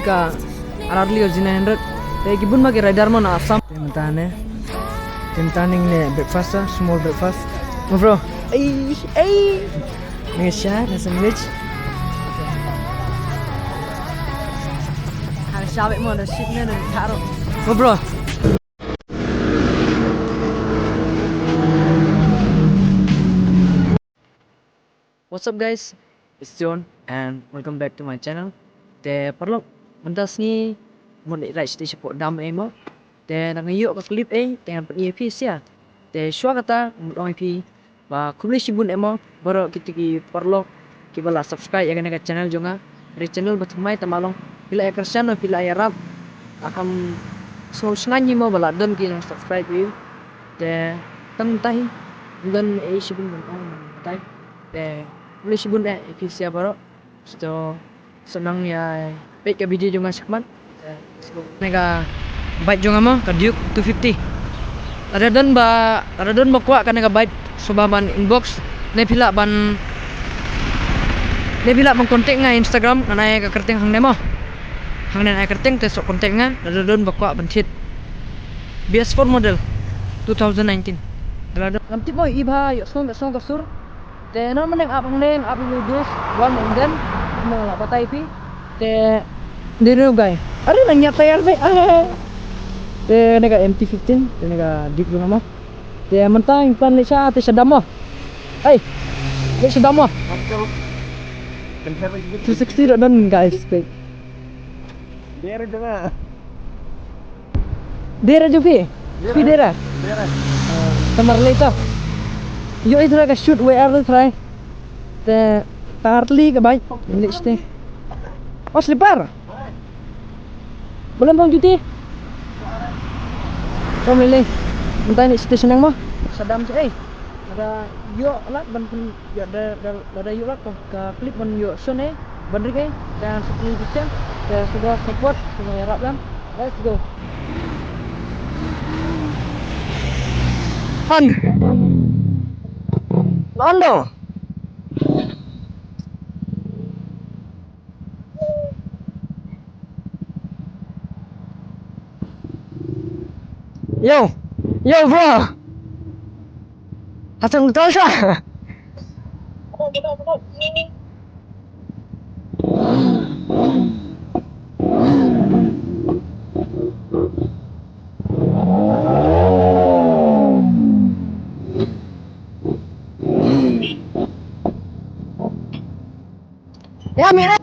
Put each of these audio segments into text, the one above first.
ka aradli original 100 te gibun magi rider mo na asam tentane tentaning ne breakfast small breakfast mo bro ay ngesya na sandwich ha shabe mo na shit na taro mo bro. What's up guys, it's John and welcome back to my channel. Te parlo mentas ni mo ni right station po dam mo. Te nangayo ka clip tengan pag EP siya. Te shwa kata mo EP ba kumli sibun mo baru kita ki parlo ki bala subscribe ya ka channel jonga. Dari channel batumay tamalong pila ya Cristiano pila ya rap akan so snanyi mo bala don ki subscribe you. Te tantay dan sibun tay. Te boleh sibun efisien baro. So senang ya baik ke video juga sakman. Nega bike juga mo ka Duke 250. Ada don ba kuat kan nega bike subaban inbox ne pila ban kontak nga Instagram na ka kerteng hang nemo. Hang na kerteng te sok kontak nga ada don ba kuat ban hit. BS4 model 2019. Ada namti mo iba yo song kasur. Te naman ang apang videos one and then mga patay pi te dino guy ari nang nyatay albe te nega MT-15 te nega dik mo te mentang plan ni siya te sadamo ay te sadamo 260 dan guys pe dera juga dera kamar lito yo itu ka shoot where the try te tarli ka bay English te oh slipper belum bang cuti kau milih entah ini station yang mah sadam sih ada yo lah ban pun ya ada yo lah ke klip ban yo sone ban rig dan 10% dan sudah support sudah harap kan let's go Londo. Yo bro. Hatang tahu siya. Ya mira.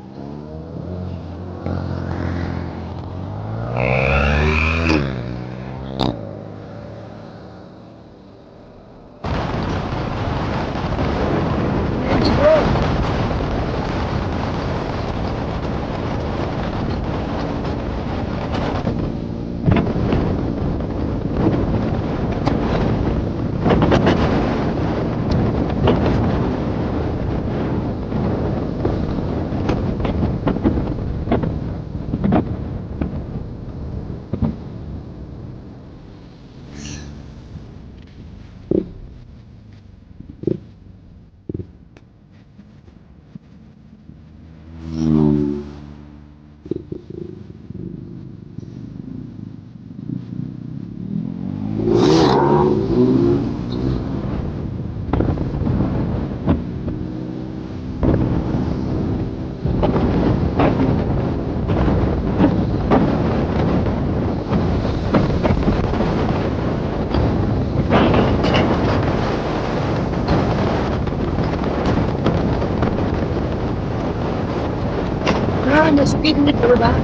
Ada speed limit berubah.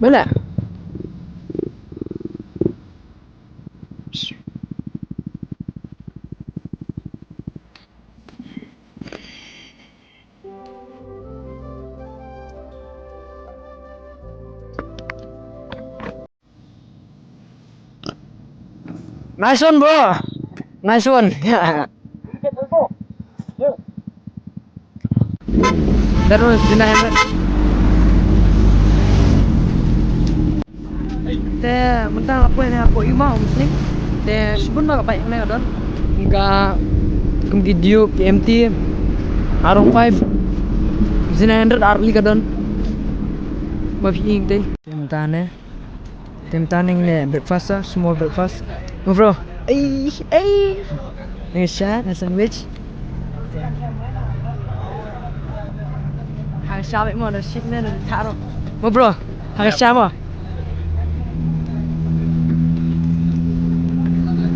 Boleh? Nice one, bro. Nice one. Terus dinaik. Teh mentang apa ini aku imam ni. Teh sebenarnya apa yang ada? Enggak kemudian Duke, KMT, Arum 5, 900 Arli kadon. Mafiing teh. Tem taneng ni breakfast lah, small breakfast. Oh bro. Ni shot, sandwich. Hàng sao vậy mà nó shit nên thả rồi. Mà bro, hàng sao mà.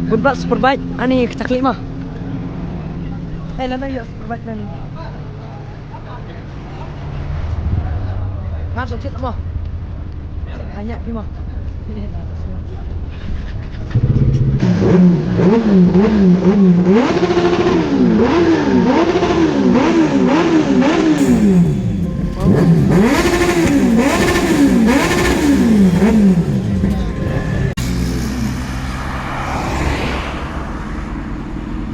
Buat superbike, ani ketaklik mah. Lana yuk superbike nan. Masuk sit mah. Banyak ni mah.